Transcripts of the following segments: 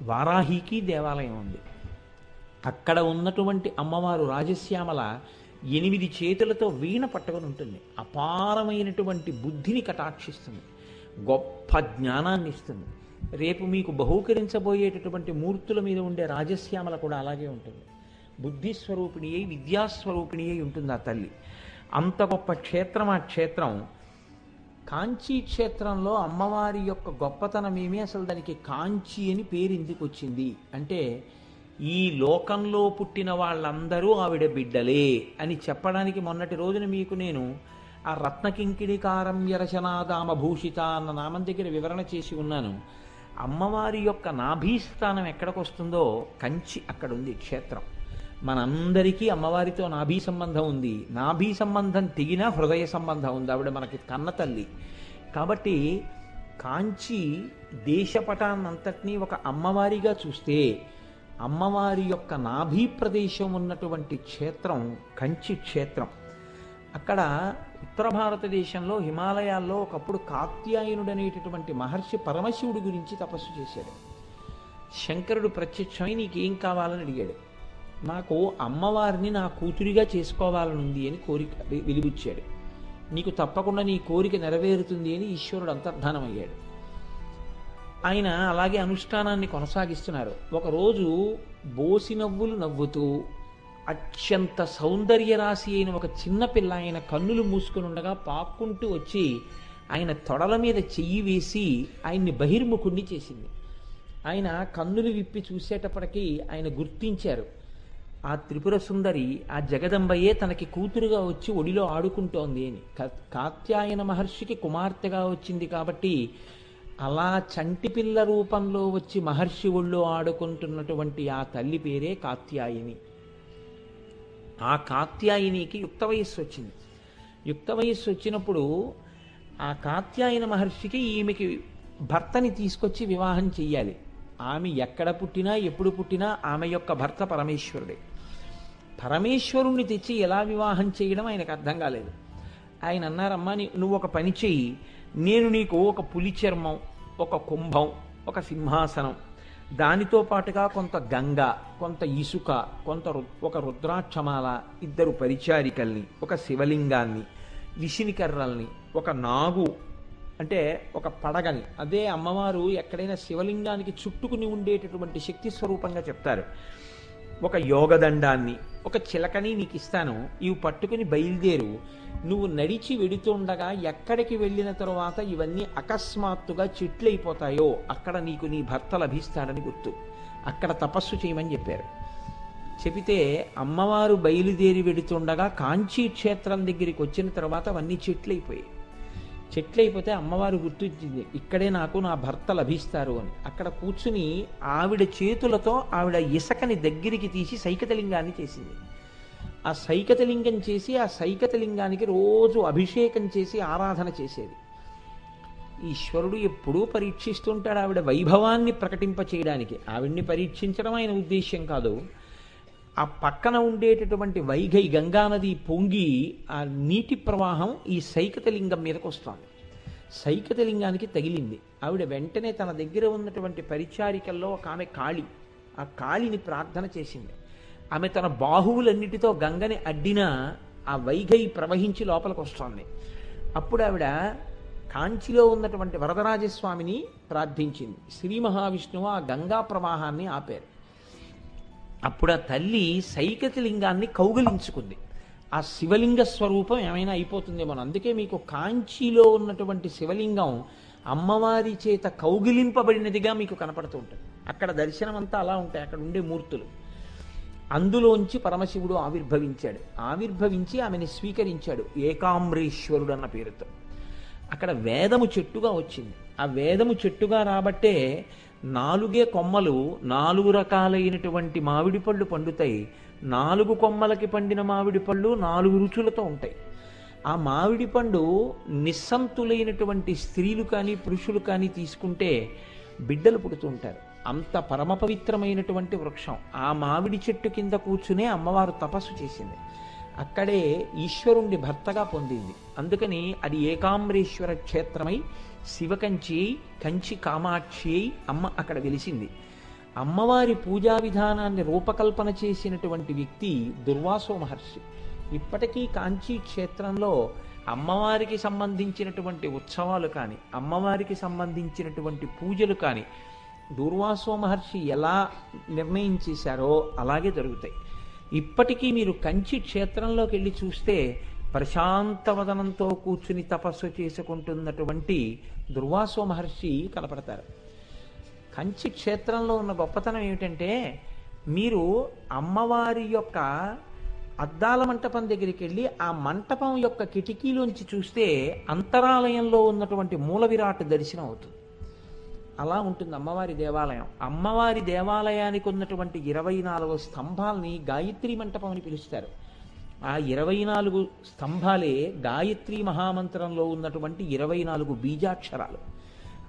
వారాహికి దేవాలయం ఉంది. అక్కడ ఉన్నటువంటి అమ్మవారు రాజశ్యామల 8 చేతులతో వీణ పట్టుకొని ఉంటుంది. అపారమైనటువంటి బుద్ధిని కటాక్షిస్తుంది, గొప్ప జ్ఞానాన్ని ఇస్తుంది. రేపు మీకు బహూకరించబోయేటటువంటి మూర్తుల మీద ఉండే రాజశ్యామల కూడా అలాగే ఉంటుంది. బుద్ధిస్వరూపిణి అయి విద్యాస్వరూపిణి అయి ఉంటుంది ఆ తల్లి. అంత గొప్ప క్షేత్రం ఆ క్షేత్రం. కాంచీ క్షేత్రంలో అమ్మవారి యొక్క గొప్పతనం ఏమి, అసలు దానికి కాంచీ అని పేరు ఎందుకు వచ్చింది అంటే, ఈ లోకంలో పుట్టిన వాళ్ళందరూ ఆవిడ బిడ్డలే అని చెప్పడానికి మొన్నటి రోజున మీకు నేను ఆ రత్నకింకిణికారమ్య రచనాదామభూషిత అన్న నామం దగ్గర వివరణ చేసి ఉన్నాను. అమ్మవారి యొక్క నాభీస్థానం ఎక్కడికి వస్తుందో కంచి అక్కడ ఉంది క్షేత్రం. మనందరికీ అమ్మవారితో నాభీ సంబంధం ఉంది. నాభీ సంబంధం తెగిన హృదయ సంబంధం ఉంది. ఆవిడ మనకి కన్న తల్లి. కాబట్టి కాంచి దేశపటాన్నంతటినీ ఒక అమ్మవారిగా చూస్తే అమ్మవారి యొక్క నాభీ ప్రదేశం ఉన్నటువంటి క్షేత్రం కంచి క్షేత్రం. అక్కడ ఉత్తర భారతదేశంలో హిమాలయాల్లో ఒకప్పుడు కాత్యాయనుడు అనేటటువంటి మహర్షి పరమశివుడి గురించి తపస్సు చేశాడు. శంకరుడు ప్రత్యక్షమై నీకేం కావాలని అడిగాడు. నాకు అమ్మవారిని నా కూతురిగా చేసుకోవాలనుంది అని కోరిక వెలిబుచ్చాడు. నీకు తప్పకుండా నీ కోరిక నెరవేరుతుంది అని ఈశ్వరుడు అంతర్ధానమయ్యాడు. ఆయన అలాగే అనుష్ఠానాన్ని కొనసాగిస్తున్నారు. ఒకరోజు బోసి నవ్వులు నవ్వుతూ అత్యంత సౌందర్య రాశి అయిన ఒక చిన్న పిల్ల ఆయన కన్నులు మూసుకుని ఉండగా పాక్కుంటూ వచ్చి ఆయన తొడల మీద చెయ్యి వేసి ఆయన్ని బహిర్ముఖుణ్ణి చేసింది. ఆయన కన్నులు విప్పి చూసేటప్పటికీ ఆయన గుర్తించారు, ఆ త్రిపుర సుందరి ఆ జగదంబయే తనకి కూతురుగా వచ్చి ఒడిలో ఆడుకుంటోంది అని. కాత్యాయన మహర్షికి కుమార్తెగా వచ్చింది కాబట్టి అలా చంటి పిల్ల రూపంలో వచ్చి మహర్షి ఒళ్ళో ఆడుకుంటున్నటువంటి ఆ తల్లి పేరే కాత్యాయిని. ఆ కాత్యాయినికి యుక్త వయస్సు వచ్చింది. యుక్త వయస్సు వచ్చినప్పుడు ఆ కాత్యాయన మహర్షికి ఈమెకి భర్తని తీసుకొచ్చి వివాహం చెయ్యాలి. ఆమె ఎక్కడ పుట్టినా ఎప్పుడు పుట్టినా ఆమె యొక్క భర్త పరమేశ్వరుడే. పరమేశ్వరుణ్ణి తెచ్చి ఎలా వివాహం చేయడం ఆయనకు అర్థం కాలేదు. ఆయన అన్నారమ్మా, నువ్వు ఒక పని చెయ్యి, నేను నీకు ఒక పులి చర్మం, ఒక కుంభం, ఒక సింహాసనం, దానితో పాటుగా కొంత గంగ, కొంత ఇసుక, ఒక రుద్రాక్షమాల, 2 పరిచారికల్ని, ఒక శివలింగాన్ని, విసినికర్రల్ని, ఒక నాగు అంటే ఒక పడగని, అదే అమ్మవారు ఎక్కడైనా శివలింగానికి చుట్టుకుని ఉండేటటువంటి శక్తి స్వరూపంగా చెప్తారు, ఒక యోగదండాన్ని, ఒక చిలకని నీకు ఇస్తాను, ఇవి పట్టుకుని బయలుదేరు. నువ్వు నడిచి వెడుతుండగా ఎక్కడికి వెళ్ళిన తరువాత ఇవన్నీ అకస్మాత్తుగా చెట్లయిపోతాయో అక్కడ నీకు నీ భర్త లభిస్తాడని గుర్తు. అక్కడ తపస్సు చేయమని చెప్పారు. చెబితే అమ్మవారు బయలుదేరి వెడుతుండగా కాంచీ క్షేత్రం దగ్గరికి వచ్చిన తర్వాత అవన్నీ చెట్లయిపోయాయి. చెట్లయిపోతే అమ్మవారు గుర్తించింది, ఇక్కడే నాకు నా భర్త లభిస్తారు అని. అక్కడ కూర్చుని ఆవిడ చేతులతో ఆవిడ ఇసకని దగ్గరికి తీసి సైకతలింగాన్ని చేసింది. ఆ సైకతలింగం చేసి ఆ సైకతలింగానికి రోజు అభిషేకం చేసి ఆరాధన చేసేది. ఈశ్వరుడు ఎప్పుడూ పరీక్షిస్తుంటాడు ఆవిడ వైభవాన్ని ప్రకటింప చేయడానికి. ఆవిడ్ని పరీక్షించడం ఆయన ఉద్దేశ్యం కాదు. ఆ పక్కన ఉండేటటువంటి వైఘై గంగానది పొంగి ఆ నీటి ప్రవాహం ఈ సైకతలింగం మీదకి వస్తుంది. సైకతలింగానికి తగిలింది. ఆవిడ వెంటనే తన దగ్గర ఉన్నటువంటి పరిచారికల్లో ఒక ఆమె కాళి, ఆ కాళిని ప్రార్థన చేసింది. ఆమె తన బాహువులన్నిటితో గంగని అడ్డినా ఆ వైఘై ప్రవహించి లోపలికి వస్తోంది. అప్పుడు ఆవిడ కాంచిలో ఉన్నటువంటి వరదరాజస్వామిని ప్రార్థించింది. శ్రీ మహావిష్ణువు ఆ గంగా ప్రవాహాన్ని ఆపారు. అప్పుడు ఆ తల్లి సైకతలింగాన్ని కౌగిలించుకుంది. ఆ శివలింగ స్వరూపం ఏమైనా అయిపోతుందేమో. అందుకే మీకు కాంచీలో ఉన్నటువంటి శివలింగం అమ్మవారి చేత కౌగిలింపబడినదిగా మీకు కనపడుతూ ఉంటుంది. అక్కడ దర్శనం అంతా అలా ఉంటాయి అక్కడ ఉండే మూర్తులు. అందులోంచి పరమశివుడు ఆవిర్భవించి ఆమెని స్వీకరించాడు ఏకామ్రేశ్వరుడు అన్న పేరుతో. అక్కడ వేదము చెట్టుగా వచ్చింది. ఆ వేదము చెట్టుగా రాబట్టే 4 కొమ్మలు 4 రకాలైనటువంటి మామిడి పళ్ళు పండుతాయి. 4 కొమ్మలకి పండిన మామిడి పళ్ళు 4 రుచులతో ఉంటాయి. ఆ మామిడి పండు నిస్సంతులైనటువంటి స్త్రీలు కానీ పురుషులు కానీ తీసుకుంటే బిడ్డలు పుడుతూ ఉంటారు. అంత పరమ పవిత్రమైనటువంటి వృక్షం. ఆ మామిడి చెట్టు కింద కూర్చునే అమ్మవారు తపస్సు చేసింది. అక్కడే ఈశ్వరుణ్ణి భర్తగా పొందింది. అందుకని అది ఏకామ్రేశ్వర క్షేత్రమై శివకంచి కంచి కామాక్షి అమ్మ అక్కడ వెలిసింది. అమ్మవారి పూజా విధానాన్ని రూపకల్పన చేసినటువంటి వ్యక్తి దుర్వాసో మహర్షి. ఇప్పటికీ కాంచీ క్షేత్రంలో అమ్మవారికి సంబంధించినటువంటి ఉత్సవాలు కానీ, అమ్మవారికి సంబంధించినటువంటి పూజలు కానీ దూర్వాసో మహర్షి ఎలా నిర్ణయం చేశారో అలాగే జరుగుతాయి. ఇప్పటికీ మీరు కంచి క్షేత్రంలోకి వెళ్ళి చూస్తే ప్రశాంతవదనంతో కూర్చుని తపస్సు చేసుకుంటున్నటువంటి దుర్వాసో మహర్షి కనపడతారు. కంచి క్షేత్రంలో ఉన్న గొప్పతనం ఏమిటంటే, మీరు అమ్మవారి యొక్క అద్దాల మంటపం దగ్గరికి వెళ్ళి ఆ మంటపం యొక్క కిటికీలోంచి చూస్తే అంతరాలయంలో ఉన్నటువంటి మూల విరాట్ దర్శనం అవుతుంది. అలా ఉంటుంది అమ్మవారి దేవాలయం. అమ్మవారి దేవాలయానికి ఉన్నటువంటి 24 స్తంభాలని గాయత్రి మంటపం అని పిలుస్తారు. ఆ 24 స్తంభాలే గాయత్రి మహామంత్రంలో ఉన్నటువంటి 24 బీజాక్షరాలు.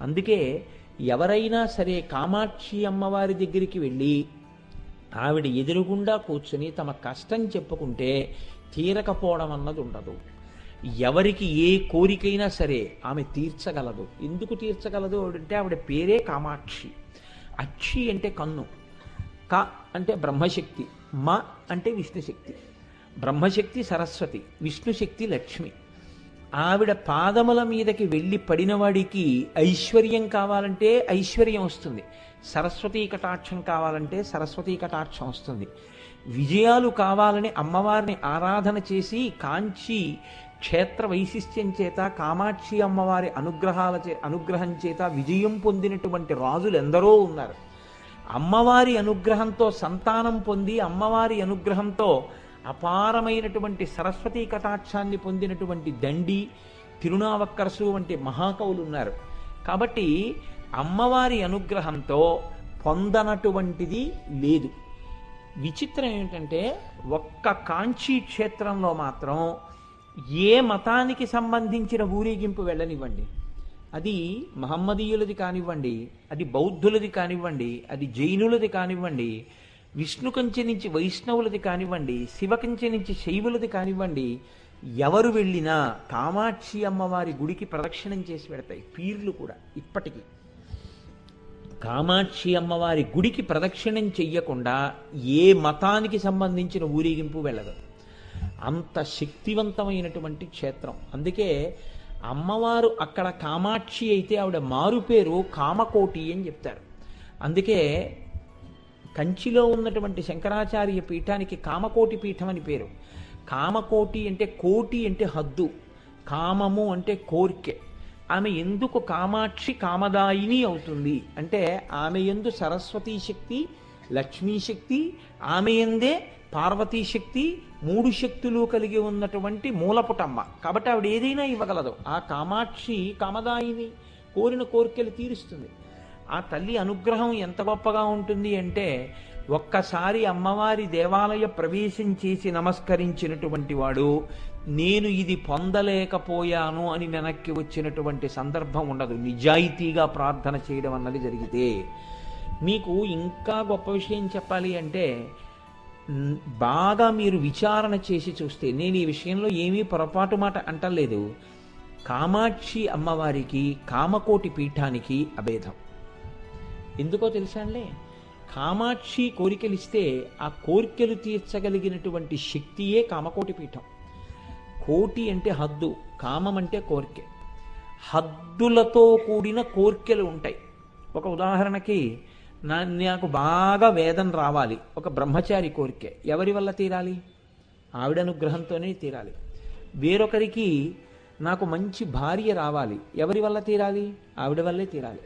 అందుకే ఎవరైనా సరే కామాక్షి అమ్మవారి దగ్గరికి వెళ్ళి ఆవిడ ఎదురుగుండా కూర్చుని తమ కష్టం చెప్పుకుంటే తీరకపోవడం అన్నది ఉండదు. ఎవరికి ఏ కోరికైనా సరే ఆమె తీర్చగలదు. ఎందుకు తీర్చగలదు అంటే ఆవిడ పేరే కామాక్షి. అక్షి అంటే కన్ను, క అంటే బ్రహ్మశక్తి, మ అంటే విష్ణుశక్తి. బ్రహ్మశక్తి సరస్వతి, విష్ణుశక్తి లక్ష్మి. ఆవిడ పాదముల మీదకి వెళ్ళి పడినవాడికి ఐశ్వర్యం కావాలంటే ఐశ్వర్యం వస్తుంది, సరస్వతీ కటాక్షం కావాలంటే సరస్వతీ కటాక్షం వస్తుంది. విజయాలు కావాలని అమ్మవారిని ఆరాధన చేసి కాంచి క్షేత్ర వైశిష్ట్యం చేత, కామాక్షి అమ్మవారి అనుగ్రహం చేత విజయం పొందినటువంటి రాజులు ఎందరో ఉన్నారు. అమ్మవారి అనుగ్రహంతో సంతానం పొంది, అమ్మవారి అనుగ్రహంతో అపారమైనటువంటి సరస్వతీ కటాక్షాన్ని పొందినటువంటి దండి, తిరునావక్కరసు వంటి మహాకవులు ఉన్నారు. కాబట్టి అమ్మవారి అనుగ్రహంతో పొందనటువంటిది లేదు. విచిత్రం ఏమిటంటే, ఒక్క కాంచీ క్షేత్రంలో మాత్రం ఏ మతానికి సంబంధించిన ఊరేగింపు వెళ్ళనివ్వండి, అది మహమ్మదీయులది కానివ్వండి, అది బౌద్ధులది కానివ్వండి, అది జైనులది కానివ్వండి, విష్ణు కంచె నుంచి వైష్ణవులది కానివ్వండి, శివ కంచె నుంచి శైవులది కానివ్వండి, ఎవరు వెళ్ళినా కామాక్షి అమ్మవారి గుడికి ప్రదక్షిణం చేసి పెడతాయి. పీర్లు కూడా ఇప్పటికీ కామాక్షి అమ్మవారి గుడికి ప్రదక్షిణం చెయ్యకుండా ఏ మతానికి సంబంధించిన ఊరేగింపు వెళ్ళదు. అంత శక్తివంతమైనటువంటి క్షేత్రం. అందుకే అమ్మవారు అక్కడ కామాక్షి అయితే ఆవిడ మారు పేరు కామకోటి అని చెప్తారు. అందుకే కంచిలో ఉన్నటువంటి శంకరాచార్య పీఠానికి కామకోటి పీఠం అని పేరు. కామకోటి అంటే కోటి అంటే హద్దు, కామము అంటే కోరికె. ఆమె ఎందుకు కామాక్షి కామదాయిని అవుతుంది అంటే, ఆమె యందు సరస్వతీ శక్తి, లక్ష్మీ శక్తి, ఆమె యందే పార్వతీ శక్తి, 3 శక్తులు కలిగి ఉన్నటువంటి మూలపుటమ్మ. కాబట్టి ఆవిడ ఏదైనా ఇవ్వగలదు. ఆ కామాక్షి కామదాయిని, కోరిన కోరికలు తీరుస్తుంది. ఆ తల్లి అనుగ్రహం ఎంత గొప్పగా ఉంటుంది అంటే, ఒక్కసారి అమ్మవారి దేవాలయ ప్రవేశం చేసి నమస్కరించినటువంటి వాడు నేను ఇది పొందలేకపోయాను అని వెనక్కి వచ్చినటువంటి సందర్భం ఉండదు, నిజాయితీగా ప్రార్థన చేయడం అన్నది జరిగితే. మీకు ఇంకా గొప్ప విషయం చెప్పాలి అంటే, బాగా మీరు విచారణ చేసి చూస్తే, నేను ఈ విషయంలో ఏమీ పొరపాటు మాట అంటలేదు, కామాక్షి అమ్మవారికి కామకోటి పీఠానికి అభేదం. ఎందుకో తెలుసా అండి? కామాక్షి కోరికలిస్తే ఆ కోరికలు తీర్చగలిగినటువంటి శక్తియే కామకోటి పీఠం. కోటి అంటే హద్దు, కామం అంటే కోరిక. హద్దులతో కూడిన కోరికలు ఉంటాయి. ఒక ఉదాహరణకి, నాకు బాగా వేదం రావాలి, ఒక బ్రహ్మచారి కోరిక. ఎవరి వల్ల తీరాలి? ఆవిడ అనుగ్రహంతోనే తీరాలి. వేరొకరికి నాకు మంచి భార్య రావాలి, ఎవరి వల్ల తీరాలి? ఆవిడ వల్లే తీరాలి.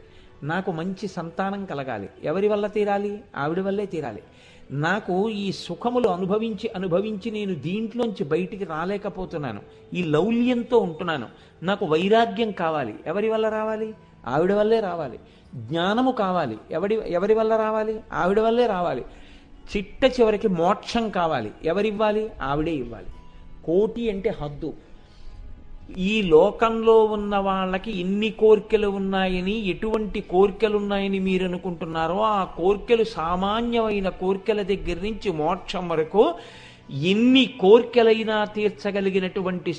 నాకు మంచి సంతానం కలగాలి, ఎవరి వల్ల తీరాలి? ఆవిడ వల్లే తీరాలి. నాకు ఈ సుఖములు అనుభవించి నేను దీంట్లోంచి బయటికి రాలేకపోతున్నాను, ఈ లౌల్యంతో ఉంటున్నాను, నాకు వైరాగ్యం కావాలి, ఎవరి వల్ల రావాలి? ఆవిడ వల్లే రావాలి. జ్ఞానము కావాలి, ఎవరి వల్ల రావాలి? ఆవిడ వల్లే రావాలి. చిట్ట చివరికి మోక్షం కావాలి, ఎవరివ్వాలి? ఆవిడే ఇవ్వాలి. కోటి అంటే హద్దు. ఈ లోకంలో ఉన్న వాళ్ళకి ఎన్ని కోరికలు ఉన్నాయని, ఎటువంటి కోరికలు ఉన్నాయని మీరు అనుకుంటున్నారో, ఆ కోరికలు సామాన్యమైన కోరికల దగ్గర నుంచి మోక్షం వరకు ఎన్ని కోరికలైనా తీర్చగలిగినటువంటి